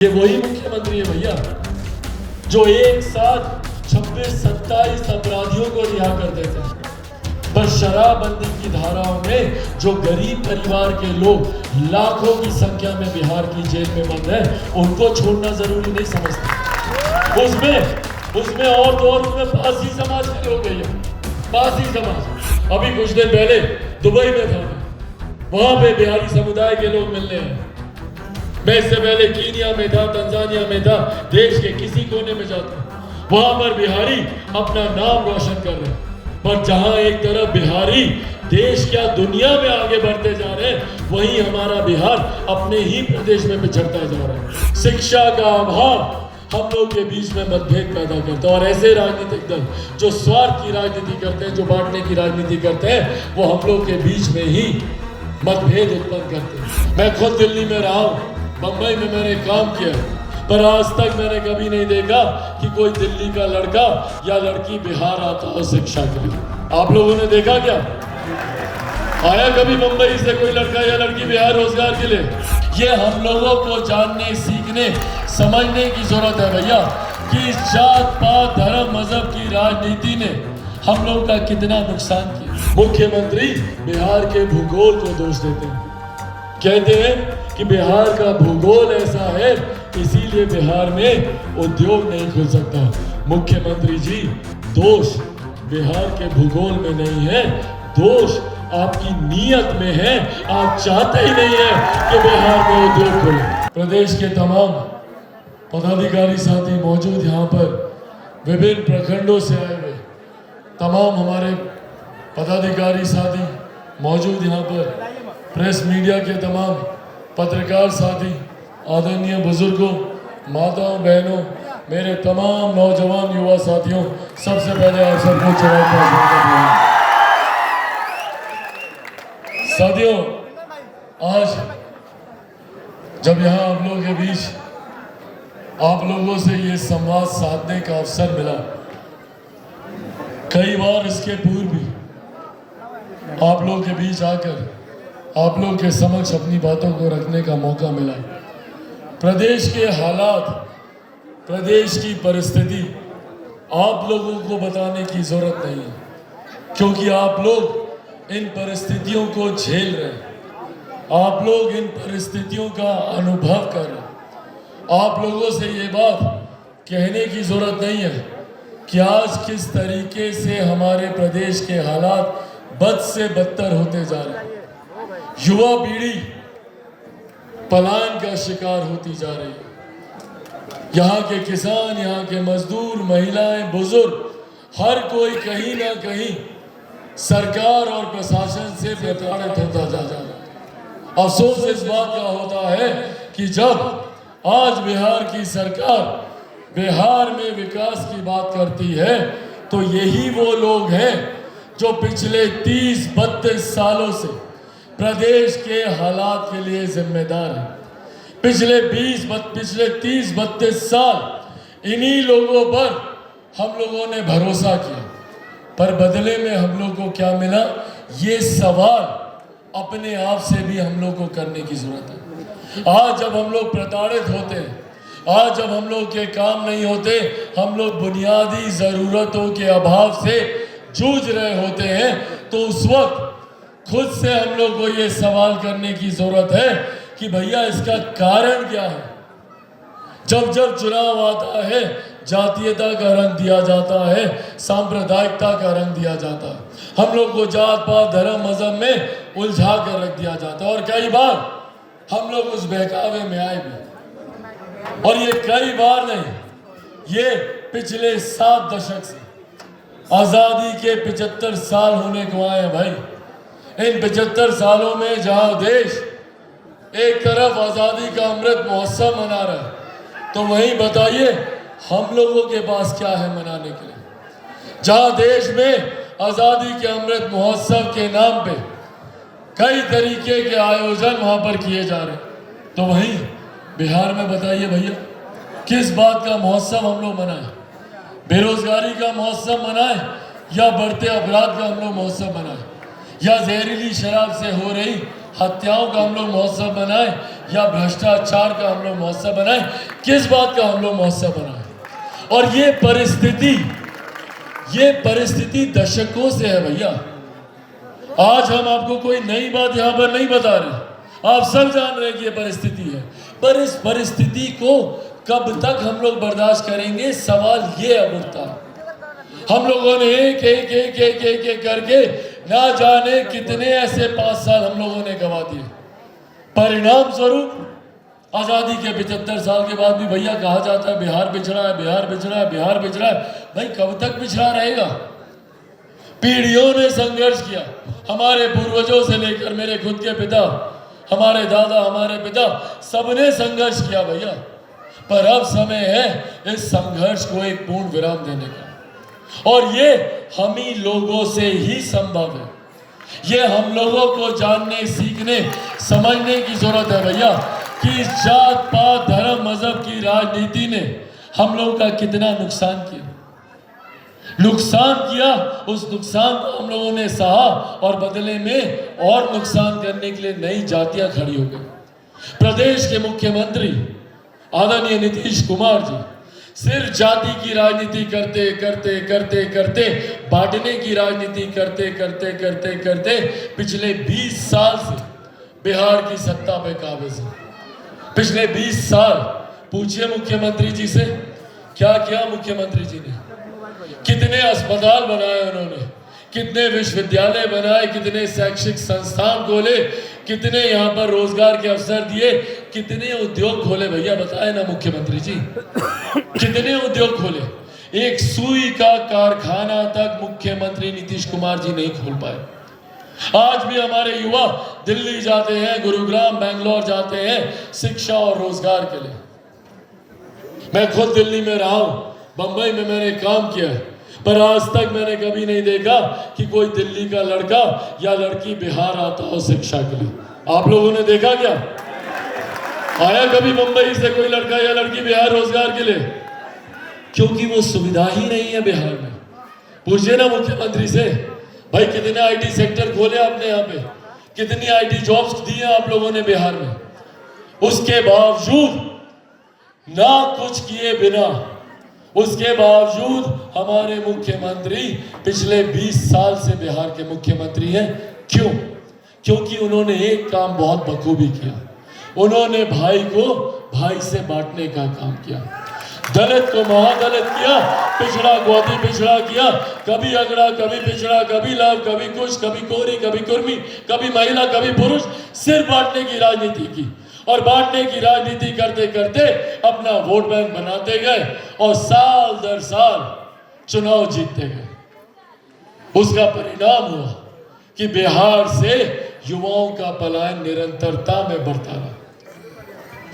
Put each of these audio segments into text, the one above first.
ये वही मुख्यमंत्री है भैया जो एक साथ 26-27 अपराधियों को रिहा कर देते हैं। बस शराबबंदी की धाराओं में जो गरीब परिवार के लोग लाखों की संख्या में बिहार की जेल में बंद है, उनको छोड़ना जरूरी नहीं समझते। उसमें और उसमें पारसी समाज के लोग हैं, पारसी समाज। अभी कुछ दिन पहले दुबई में था, वहां पे बिहारी समुदाय के लोग मिलने हैं। मैं इससे पहले कीनिया में था, तंजानिया में था, देश के किसी कोने में जाता, वहां पर बिहारी अपना नाम रोशन कर रहे हैं। पर जहां एक तरफ बिहारी देश क्या दुनिया में आगे बढ़ते जा रहे हैं, वहीं हमारा बिहार अपने ही प्रदेश में पिछड़ता जा रहा है। शिक्षा का अभाव हम लोग के बीच में मतभेद पैदा करता है, और ऐसे राजनीतिक दल जो स्वार्थ की राजनीति करते हैं, जो बांटने की राजनीति करते हैं, वो हम लोग के बीच में ही मतभेद उत्पन्न करते हैं। मैं खुद दिल्ली में रहा हूं, बंबई में मैंने काम किया, पर आज तक मैंने कभी नहीं देखा कि कोई दिल्ली का लड़का या लड़की बिहार आता हो शिक्षा के लिए। आप लोगों ने देखा क्या? आया कभी मुंबई से कोई लड़का या लड़की बिहार रोजगार के लिए? ये हम लोगों को जानने, सीखने, समझने की जरूरत है भैया कि इस जात पात धर्म मजहब की राजनीति ने हम लोग का कितना नुकसान किया। मुख्यमंत्री बिहार के भूगोल को दोष देते हैं, कहते हैं कि बिहार का भूगोल ऐसा है, इसीलिए बिहार में उद्योग नहीं खुल सकता। मुख्यमंत्री जी, दोष बिहार के भूगोल में नहीं है, दोष आपकी नीयत में है। आप चाहते ही नहीं है कि बिहार में उद्योग खुले। प्रदेश के तमाम पदाधिकारी साथी मौजूद यहाँ पर, विभिन्न प्रखंडों से आए हुए तमाम हमारे पदाधिकारी साथी मौजूद यहाँ पर, प्रेस मीडिया के तमाम पत्रकार साथी, आदरणीय बुजुर्गों, माताओं, बहनों, मेरे तमाम नौजवान युवा साथियों, सबसे पहले आप सबको चढ़ाता साथियों, आज जब यहाँ आप लोगों के बीच आप लोगों से ये संवाद साधने का अवसर मिला, कई बार इसके पूर्व भी आप लोगों के बीच आकर आप लोग के समक्ष अपनी बातों को रखने का मौका मिला। प्रदेश के हालात, प्रदेश की परिस्थिति आप लोगों को बताने की जरूरत नहीं है, क्योंकि आप लोग इन परिस्थितियों को झेल रहे हैं, आप लोग इन परिस्थितियों का अनुभव कर रहे हैं। आप लोगों से ये बात कहने की जरूरत नहीं है कि आज किस तरीके से हमारे प्रदेश के हालात बद से बदतर होते जा रहे हैं। युवा पीढ़ी पलायन का शिकार होती जा रही है। यहाँ के किसान, यहाँ के मजदूर, महिलाएं, बुजुर्ग, हर कोई कहीं ना कहीं सरकार और प्रशासन से प्रताड़ित होता जा रहा है। अफसोस इस बात का होता है कि जब आज बिहार की सरकार बिहार में विकास की बात करती है, तो यही वो लोग हैं जो पिछले 30-32 सालों से प्रदेश के हालात के लिए जिम्मेदार है। पिछले 30-32 साल इन्हीं लोगों पर हम लोगों ने भरोसा किया, पर बदले में हम लोग को क्या मिला, ये सवाल अपने आप से भी हम लोग को करने की जरूरत है। आज जब हम लोग प्रताड़ित होते हैं, आज जब हम लोग के काम नहीं होते, हम लोग बुनियादी जरूरतों के अभाव से जूझ रहे होते हैं, तो उस वक्त खुद से हम लोग को ये सवाल करने की जरूरत है कि भैया इसका कारण क्या है। जब जब चुनाव आता है, जातीयता का रंग दिया जाता है, सांप्रदायिकता का रंग दिया जाता है, हम लोग को जात पात धर्म मजहब में उलझा कर रख दिया जाता है, और कई बार हम लोग उस बहकावे में आए भी। और ये कई बार नहीं, ये पिछले 7 दशक से, आजादी के 75 साल होने को आए हैं भाई। इन 75 सालों में जहां देश एक तरफ आजादी का अमृत महोत्सव मना रहा है, तो वहीं बताइए हम लोगों के पास क्या है मनाने के लिए। जहां देश में आजादी के अमृत महोत्सव के नाम पे कई तरीके के आयोजन वहां पर किए जा रहे हैं, तो वहीं बिहार में बताइए भैया किस बात का महोत्सव हम लोग मनाएं? बेरोजगारी का महोत्सव मनाएं, या बढ़ते अपराध का हम लोग महोत्सव मनाएं, या जहरीली शराब से हो रही हत्याओं का हम लोग महोत्सव मनाएं, या भ्रष्टाचार का हम लोग महोत्सव बनाए? किस बात का हम लोग महोत्सव बनाए? और ये परिस्थिति दशकों से है भैया। आज हम आपको कोई नई बात यहां पर नहीं बता रहे, आप सब जान रहे हैं कि ये परिस्थिति है। पर इस परिस्थिति को कब तक हम लोग बर्दाश्त करेंगे, सवाल ये अब उठता है। हम लोगों ने एक करके ना जाने कितने ऐसे 5 साल हम लोगों ने गवा दिए। परिणाम स्वरूप आजादी के 75 साल के बाद भी भैया कहा जाता है बिहार पिछड़ा है, बिहार पिछड़ा है, बिहार पिछड़ा है। भाई कब तक पिछड़ा रहेगा? पीढ़ियों ने संघर्ष किया, हमारे पूर्वजों से लेकर मेरे खुद के पिता, हमारे दादा, हमारे पिता, सबने संघर्ष किया भैया। पर अब समय है इस संघर्ष को एक पूर्ण विराम देने का, और ये हम ही लोगों से ही संभव है। ये हम लोगों को जानने, सीखने, समझने की जरूरत है भैया कि जात पात, धर्म, मजहब की राजनीति ने हम लोगों का कितना नुकसान किया। उस नुकसान को हम लोगों ने सहा और बदले में और नुकसान करने के लिए नई जातियां खड़ी हो गई। प्रदेश के मुख्यमंत्री आदरणीय नीतीश कुमार जी सिर्फ जाति की राजनीति करते, बांटने की राजनीति करते पिछले 20 साल से बिहार की सत्ता पे काबिज है। पिछले 20 साल पूछिए मुख्यमंत्री जी से, क्या किया मुख्यमंत्री जी ने? कितने अस्पताल बनाए उन्होंने, कितने विश्वविद्यालय बनाए, कितने शैक्षिक संस्थान खोले, कितने यहाँ पर रोजगार के अवसर दिए, कितने उद्योग खोले भैया बताए ना मुख्यमंत्री जी? कितने उद्योग खोले? एक सुई का कारखाना तक मुख्यमंत्री नीतीश कुमार जी नहीं खोल पाए। आज भी हमारे युवा दिल्ली जाते हैं, गुरुग्राम, बेंगलोर जाते हैं शिक्षा और रोजगार के लिए। मैं खुद दिल्ली में रहा हूं, बंबई में मैंने काम किया है, पर आज तक मैंने कभी नहीं देखा कि कोई दिल्ली का लड़का या लड़की बिहार आता हो शिक्षा के लिए। आप लोगों ने देखा क्या? आया कभी मुंबई से कोई लड़का या लड़की बिहार रोजगार के लिए? क्योंकि वो सुविधा ही नहीं है बिहार में। पूछिए ना मुख्यमंत्री से, भाई कितने आईटी सेक्टर खोले आपने यहाँ पे, कितनी आईटी जॉब्स दी हैं आप लोगों ने बिहार में? उसके बावजूद ना कुछ किए बिना, उसके बावजूद हमारे मुख्यमंत्री पिछले 20 साल से बिहार के मुख्यमंत्री हैं। क्यों? क्योंकि उन्होंने एक काम बहुत बखूबी किया, उन्होंने भाई को भाई से बांटने का काम किया। दलित को महादलित किया, पिछड़ा को अति पिछड़ा किया, कभी अगड़ा, कभी पिछड़ा, कभी लव, कभी कुछ, कभी कोरी, कभी कुर्मी, कभी महिला, कभी पुरुष, सिर्फ बांटने की राजनीति की। और बांटने की राजनीति करते करते अपना वोट बैंक बनाते गए और साल दर साल चुनाव जीतते गए। उसका परिणाम हुआ कि बिहार से युवाओं का पलायन निरंतरता में बढ़ता रहा।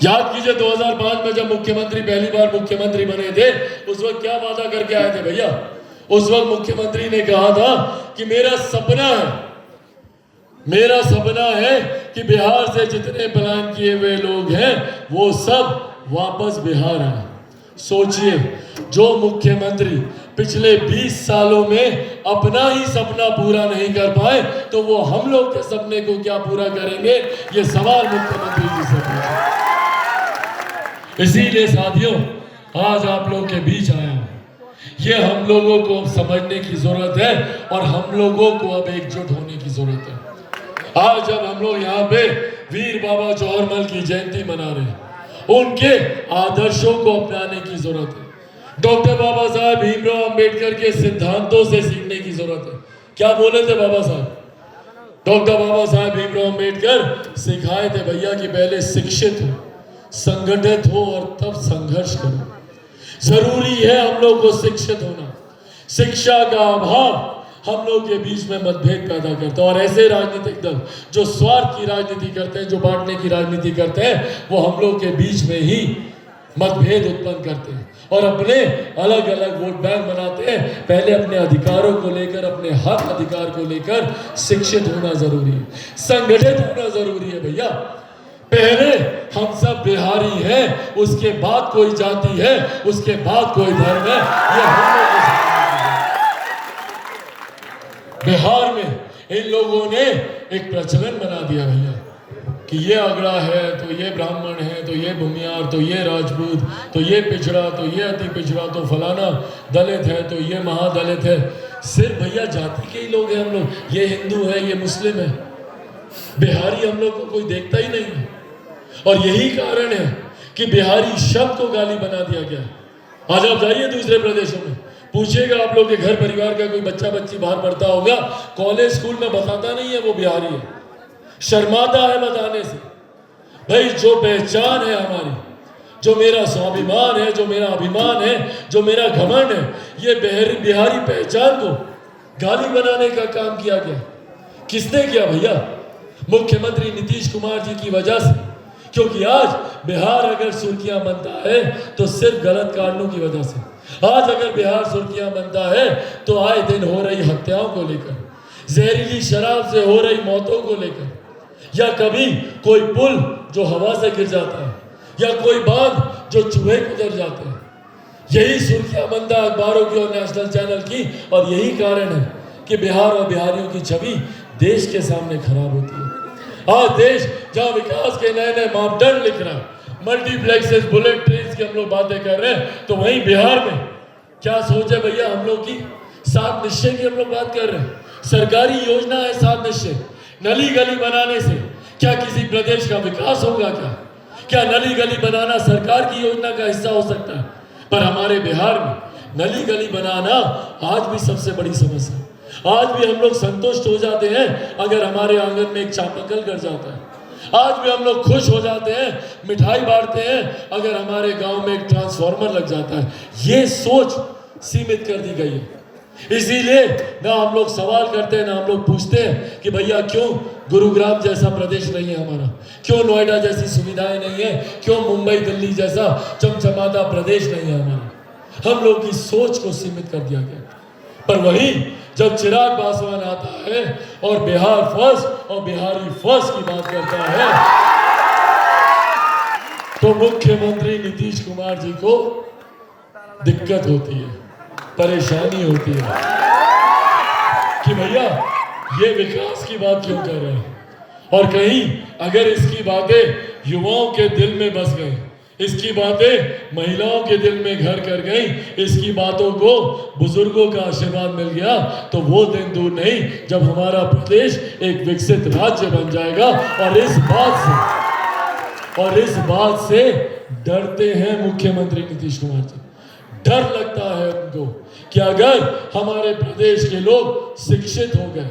याद कीजिए 2005 में जब मुख्यमंत्री पहली बार मुख्यमंत्री बने थे, उस वक्त क्या वादा करके आए थे भैया? उस वक्त मुख्यमंत्री ने कहा था कि मेरा सपना है कि बिहार से जितने पलायन किए हुए लोग हैं वो सब वापस बिहार आए। सोचिए, जो मुख्यमंत्री पिछले 20 सालों में अपना ही सपना पूरा नहीं कर पाए तो वो हम लोग के सपने को क्या पूरा करेंगे? ये सवाल मुख्यमंत्री जी से पूछे। इसीलिए साथियों, आज आप लोग के बीच आया हूं। ये हम लोगों को समझने की जरूरत है और हम लोगों को अब एकजुट होने की जरूरत है। आज जब हम लोग यहाँ पे वीर बाबा जवाहरलाल की जयंती मना रहे हैं, उनके आदर्शों को अपनाने की जरूरत है। डॉक्टर बाबा साहब भीमराव अंबेडकर के सिद्धांतों से सीखने की जरूरत है। क्या बोले थे बाबा साहब? डॉक्टर बाबा साहब भीमराव अंबेडकर सिखाए थे भैया कि पहले शिक्षित हो, संगठित हो और तब संघर्ष करो। जरूरी है हम लोग को शिक्षित होना। शिक्षा का अभाव हम लोग के बीच में मतभेद पैदा करता है और ऐसे राजनीतिक दल जो स्वार्थ की राजनीति करते हैं, जो बांटने की राजनीति करते हैं, वो हम लोग के बीच में ही मतभेद उत्पन्न करते हैं और अपने अलग अलग वोट बैंक बनाते हैं। पहले अपने अधिकारों को लेकर, अपने हक अधिकार को लेकर शिक्षित होना जरूरी है, संगठित होना जरूरी है भैया। पहले हम सब बिहारी हैं, उसके बाद कोई जाति है, उसके बाद कोई धर्म है। ये हम लोग बिहार में इन लोगों ने एक प्रचलन बना दिया भैया। कि ये अगड़ा है, तो ये ब्राह्मण है, तो ये भूमियार, तो ये राजपूत, तो ये पिछड़ा, तो ये अति पिछड़ा, तो फलाना दलित है, तो ये महादलित है। सिर्फ भैया जाति के ही लोग हैं हम लोग। ये हिंदू है, ये मुस्लिम है, बिहारी हम लोग को कोई देखता ही नहीं है। और यही कारण है कि बिहारी शब्द को गाली बना दिया गया। आज आप जाइए दूसरे प्रदेशों में, पूछिएगा आप लोग के घर परिवार का कोई बच्चा बच्ची बाहर पढ़ता होगा, कॉलेज स्कूल में बताता नहीं है वो बिहारी है, शर्माता है बताने से। भाई जो पहचान है हमारी, जो मेरा स्वाभिमान है, जो मेरा अभिमान है, जो मेरा घमंड है, ये बिहारी पहचान को गाली बनाने का काम किया गया। किसने किया भैया? मुख्यमंत्री नीतीश कुमार जी की वजह से। क्योंकि आज बिहार अगर सुर्खियां बनता है तो सिर्फ गलत कारणों की वजह से। आज अगर बिहार सुर्खियां बनता है तो आए दिन हो रही हत्याओं को लेकर, जहरीली शराब से हो रही मौतों को लेकर, या कभी कोई पुल जो हवा से गिर जाता है, या कोई बांध जो चूहे गुजर जाते हैं। यही सुर्खियां बनता है अखबारों की और नेशनल चैनल की। और यही कारण है कि बिहार और बिहारियों की छवि देश के सामने खराब होती है। आज देश जहां विकास के नए नए मापदंड लिख रहा है, मल्टीप्लेक्सेस, बुलेट ट्रेन की हम लोग बातें कर रहे हैं, तो वहीं बिहार में क्या सोच है भैया हम लोग की? 7 निश्चय की हम लोग बात कर रहे हैं। सरकारी योजना है 7 निश्चय। नली गली बनाने से क्या किसी प्रदेश का विकास होगा? क्या नली गली बनाना सरकार की योजना का हिस्सा हो सकता है? पर हमारे बिहार में नली गली बनाना आज भी सबसे बड़ी समस्या है। आज भी हम लोग संतुष्ट हो जाते हैं अगर हमारे आंगन में एक चापाकल गड़ जाता है। आज भी हम लोग खुश हो जाते हैं, मिठाई बांटते हैं अगर हमारे गांव में एक ट्रांसफार्मर लग जाता है। ये सोच सीमित कर दी गई है। इसीलिए ना हम लोग सवाल करते हैं, ना हम लोग पूछते हैं कि भैया क्यों गुरुग्राम जैसा प्रदेश नहीं है हमारा, क्यों नोएडा जैसी सुविधाएं नहीं है, क्यों मुंबई दिल्ली जैसा चमचमाता प्रदेश नहीं है हमारा। हम लोग की सोच को सीमित कर दिया गया। पर वही जब चिराग पासवान आता है और बिहार फर्स्ट और बिहारी फर्स्ट की बात करता है, तो मुख्यमंत्री नीतीश कुमार जी को दिक्कत होती है, परेशानी होती है कि भैया ये विकास की बात क्यों कर रहे हैं। और कहीं अगर इसकी बातें युवाओं के दिल में बस गई, इसकी बातें महिलाओं के दिल में घर कर गई, इसकी बातों को बुजुर्गों का आशीर्वाद मिल गया, तो वो दिन दूर नहीं जब हमारा प्रदेश एक विकसित राज्य बन जाएगा। और इस बात से डरते हैं मुख्यमंत्री नीतीश कुमार जी। डर लगता है उनको कि अगर हमारे प्रदेश के लोग शिक्षित हो गए,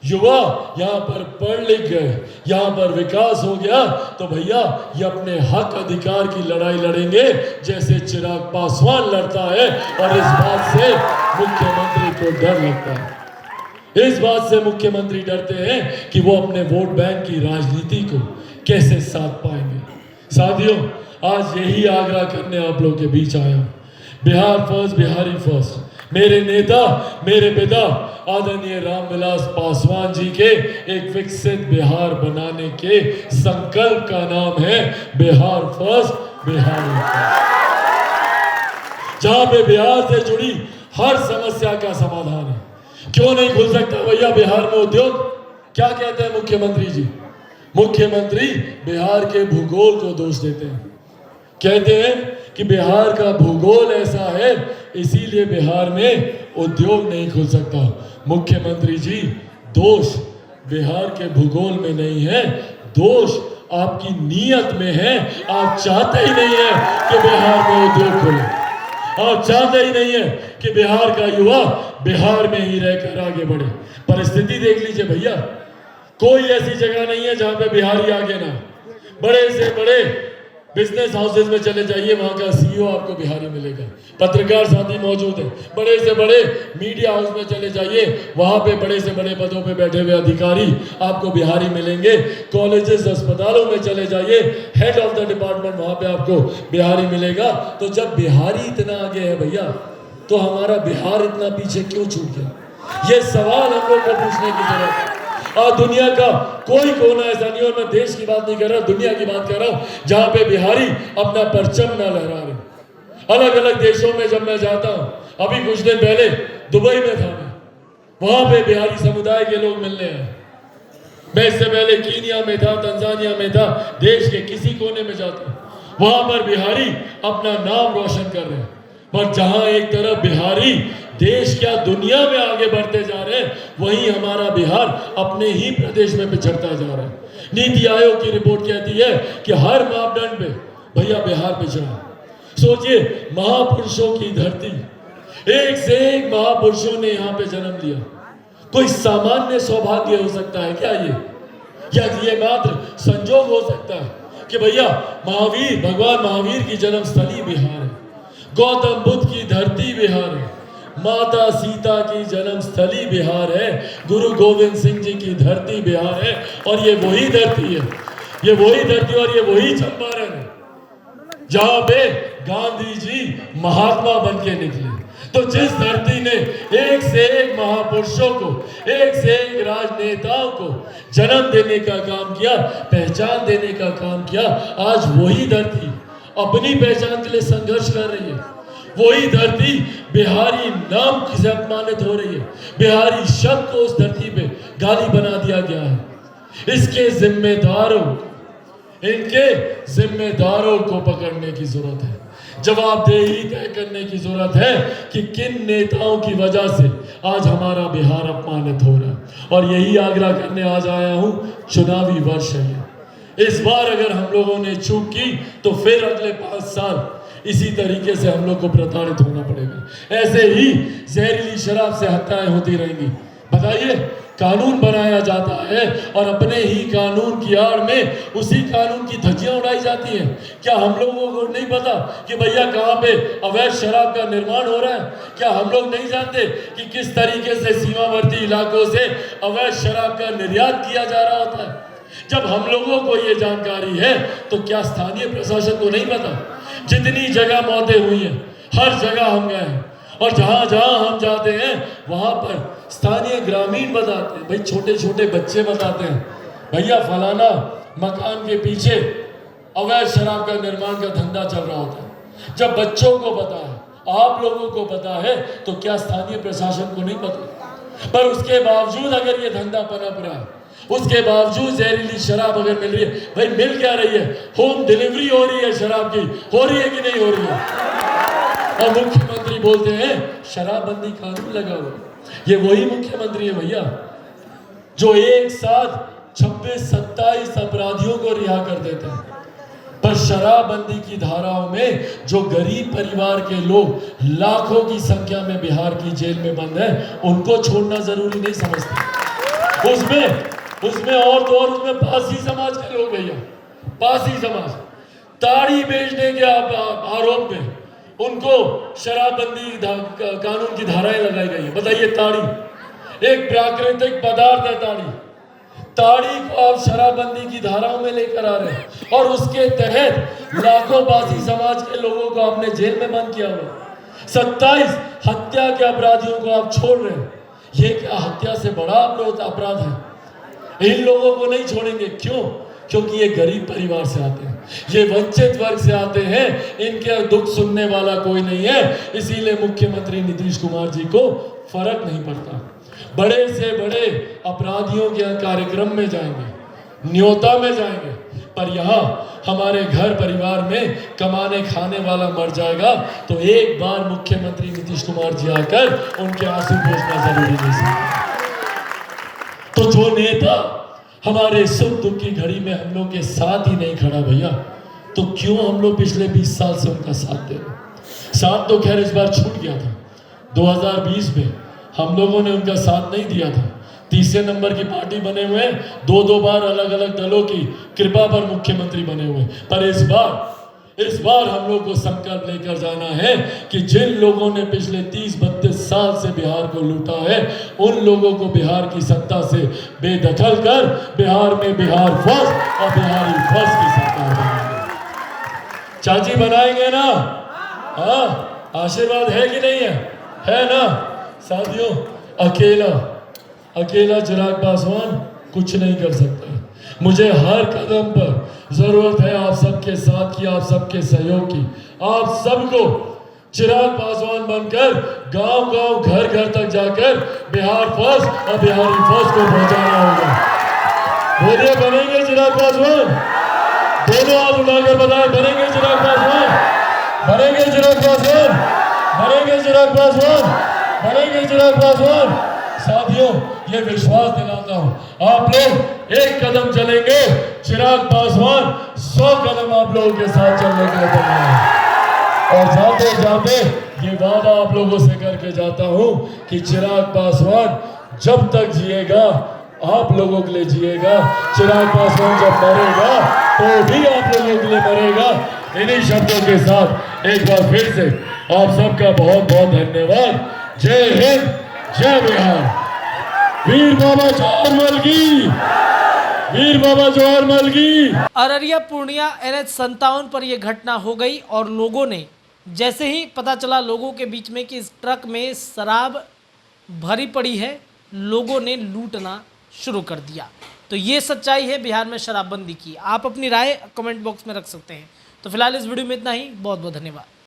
युवा यहाँ पर पढ़ लिख गए, यहाँ पर विकास हो गया, तो भैया ये अपने हक अधिकार की लड़ाई लड़ेंगे जैसे चिराग पासवान लड़ता है। और इस बात से मुख्यमंत्री को डर लगता है। इस बात से मुख्यमंत्री डरते हैं कि वो अपने वोट बैंक की राजनीति को कैसे साध पाएंगे। साथियों, आज यही आग्रह करने आप लोग के बीच आया हूं। Bihar first, Bihari first. मेरे नेता, मेरे पिता आदरणीय रामविलास पासवान जी के एक विकसित बिहार बनाने के संकल्प का नाम है बिहार फर्स्ट, बिहारी फर्स्ट। जहां पे बिहार से जुड़ी हर समस्या का समाधान है। क्यों नहीं खुल सकता भैया बिहार में उद्योग? क्या कहते हैं मुख्यमंत्री जी? मुख्यमंत्री बिहार के भूगोल को दोष देते हैं। कहते हैं कि बिहार का भूगोल ऐसा है, इसीलिए बिहार में उद्योग नहीं खुल सकता। मुख्यमंत्री जी, दोष बिहार के भूगोल में नहीं है, दोष आपकी नीयत में है। आप चाहते ही नहीं है कि बिहार में उद्योग खुले। आप चाहते ही नहीं है कि बिहार का युवा बिहार में ही रहकर आगे बढ़े। परिस्थिति देख लीजिए भैया, कोई ऐसी जगह नहीं है जहां पे बिहारी आगे ना। बड़े से बड़े बिजनेस हाउसेज में चले जाइए, वहां का सीईओ आपको बिहारी मिलेगा। पत्रकार साथी मौजूद है। बड़े से बड़े मीडिया हाउस में चले जाइए, वहां पे बड़े से बड़े पदों पे बैठे हुए अधिकारी आपको बिहारी मिलेंगे। कॉलेजेस, अस्पतालों में चले जाइए, हेड ऑफ द डिपार्टमेंट, वहां पे आपको बिहारी मिलेगा। तो जब बिहारी इतना आगे है भैया, तो हमारा बिहार इतना पीछे क्यों छूट गया? ये सवाल हम लोग को पूछने की जरूरत है। और दुनिया का कोई कोना ऐसा नहीं, और मैं देश की बात नहीं कर रहा, दुनिया की बात कर रहा हूं, जहां पे बिहारी अपना परचम ना लहरा रहे। अलग अलग देशों में जब मैं जाता हूं, अभी कुछ दिन पहले दुबई में था मैं, वहां पे बिहारी समुदाय के लोग मिलने आए। मैं इससे पहले कीनिया में था, तंजानिया में था, देश के किसी कोने में जाता, वहां पर बिहारी अपना नाम रोशन कर रहे हैं। पर जहां एक तरफ बिहारी देश क्या दुनिया में आगे बढ़ते जा रहे हैं, वहीं हमारा बिहार अपने ही प्रदेश में पिछड़ता जा रहा है। नीति आयोग की रिपोर्ट कहती है कि हर मापदंड पे भैया बिहार पिछड़ा। सोचिए, महापुरुषों की धरती, एक से एक महापुरुषों ने यहाँ पे जन्म लिया। कोई सामान्य सौभाग्य हो सकता है क्या ये, या ये मात्र संजोग हो सकता है कि भैया महावीर, भगवान महावीर की जन्म स्थली बिहार है, गौतम बुद्ध की धरती बिहार है, माता सीता की जन्म स्थली बिहार है, गुरु गोविंद सिंह जी की धरती बिहार है, और ये वही धरती है, ये वही धरती और ये वही चंपारण है जहां पे गांधी जी महात्मा बन के निकले। तो जिस धरती ने एक से एक महापुरुषों को, एक से एक राजनेताओं को जन्म देने का काम किया, पहचान देने का काम किया, आज वही धरती अपनी पहचान के लिए संघर्ष कर रही है। वही धरती बिहारी नाम से अपमानित हो रही है। बिहारी शब्द को उस धरती पे गाली बना दिया गया है। इसके जिम्मेदारों, इनके जिम्मेदारों को पकड़ने की जरूरत है। जवाबदेही तय करने की जरूरत है कि किन नेताओं की वजह से आज हमारा बिहार अपमानित हो रहा है। और यही आग्रह करने आज आया हूं। चुनावी वर्ष है, इस बार अगर हम लोगों ने चूक की तो फिर अगले 5 साल इसी तरीके से हम लोग को प्रताड़ित होना पड़ेगा। ऐसे ही जहरीली शराब से हत्याएं होती रहेंगी। बताइए, कानून बनाया जाता है और अपने ही कानून की आड़ में उसी कानून की धज्जियां उड़ाई जाती हैं। क्या हम लोगों को नहीं पता कि भैया कहाँ पे अवैध शराब का निर्माण हो रहा है? क्या हम लोग नहीं जानते कि किस तरीके से सीमावर्ती इलाकों से अवैध शराब का निर्यात किया जा रहा होता है? जब हम लोगों को ये जानकारी है तो क्या स्थानीय प्रशासन को नहीं पता? जितनी जगह मौतें हुई हैं, हर जगह हम गए हैं, और जहां जहां हम जाते हैं वहां पर स्थानीय ग्रामीण बताते हैं, भाई छोटे छोटे बच्चे बताते हैं, भैया फलाना मकान के पीछे अवैध शराब का निर्माण का धंधा चल रहा होता है। जब बच्चों को पता है, आप लोगों को पता है, तो क्या स्थानीय प्रशासन को नहीं पता? पर उसके बावजूद अगर ये धंधा पनप रहा है, उसके बावजूद जहरीली शराब अगर मिल रही है, भाई मिल क्या रही है? होम डिलीवरी हो रही है शराब की, हो रही है कि नहीं हो रही है? और मुख्यमंत्री बोलते हैं शराबबंदी कानून लगा हुआ। ये वही मुख्यमंत्री है भैया जो एक साथ 26-27 अपराधियों को रिहा कर देते हैं, पर शराबबंदी की धाराओं में जो गरीब परिवार के लोग लाखों की संख्या में बिहार की जेल में बंद हैं, उनको छोड़ना जरूरी नहीं समझते। उसमें और तो और उसमें पासी समाज के लोग भैया, पासी समाज ताड़ी बेचने के आरोप में उनको शराबबंदी कानून की धाराएं लगाई गई है। बताइए, ताड़ी एक प्राकृतिक पदार्थ है, ताड़ी को आप शराबबंदी की धाराओं में लेकर आ रहे हैं, और उसके तहत लाखों पासी समाज के लोगों को आपने जेल में बंद किया हुआ। 27 हत्या के अपराधियों को आप छोड़ रहे हैं। ये क्या हत्या से बड़ा अपराध है? इन लोगों को नहीं छोड़ेंगे। क्यों? क्योंकि ये गरीब परिवार से आते हैं, ये वंचित वर्ग से आते हैं, इनके दुख सुनने वाला कोई नहीं है। इसीलिए मुख्यमंत्री नीतीश कुमार जी को फर्क नहीं पड़ता। बड़े से बड़े अपराधियों के कार्यक्रम में जाएंगे, न्योता में जाएंगे, पर यहाँ हमारे घर परिवार में कमाने खाने वाला मर जाएगा तो एक बार मुख्यमंत्री नीतीश कुमार जी आकर उनके आंसू पोंछना जरूरी नहीं समझता। तो जो नेता हमारे सुख दुख की घड़ी में हम लोग के साथ ही नहीं खड़ा भैया, तो क्यों हम लोग पिछले 20 साल से उनका साथ दे रहे? साथ तो खैर इस बार छूट गया था। 2020 में हम लोगों ने उनका साथ नहीं दिया था। तीसरे नंबर की पार्टी बने हुए, 2-2 बार अलग अलग दलों की कृपा पर मुख्यमंत्री बने हुए। पर इस बार हम लोग को संकल्प लेकर जाना है कि जिन लोगों ने पिछले 30-32 साल से बिहार को लूटा है, उन लोगों को बिहार की सत्ता से बेदखल कर बिहार में बिहार फर्स्ट और बिहारी फर्स्ट की सरकार बनाएंगे। चाची बनाएंगे ना? हाँ, आशीर्वाद है कि नहीं है ना? साथियों, अकेला चिराग पासवान कुछ नहीं कर सकता। मुझे हर कदम पर जरूरत है आप सबके साथ की, आप सबके सहयोग की। आप सबको चिराग पासवान बनकर गांव-गांव, घर-घर तक जाकर बिहार फर्स्ट और बिहारी फर्स्ट को पहुंचाना होगा। बोलिए बनेंगे चिराग पासवान? दोनों हाथ उठाकर बताएं, बनेंगे चिराग पासवान? बनेंगे चिराग पासवान? बनेंगे चिराग पासवान? बनेंगे चिराग पासवान? साथियों, ये विश्वास दिलाता हूं, आप लोग एक कदम चलेंगे, चिराग पासवान 100 कदम आप लोगों के साथ चलने के लिए तैयार है। और जाते जाते ये वादा आप लोगों से करके जाता हूं कि चिराग पासवान जब तक जिएगा आप लोगों के लिए जिएगा, चिराग पासवान जब मरेगा तो भी आप लोगों के लिए मरेगा। इन्हीं शब्दों के साथ एक बार फिर से आप सबका बहुत बहुत धन्यवाद। जय हिंद, जय बिहार। वीर बाबा जवाहरलाल की, वीर बाबा जवाहरलाल की। अररिया पूर्णिया NH 57 पर यह घटना हो गई और लोगों ने जैसे ही पता चला लोगों के बीच में कि इस ट्रक में शराब भरी पड़ी है, लोगों ने लूटना शुरू कर दिया। तो ये सच्चाई है बिहार में शराबबंदी की। आप अपनी राय कमेंट बॉक्स में रख सकते हैं। तो फिलहाल इस वीडियो में इतना ही। बहुत बहुत धन्यवाद।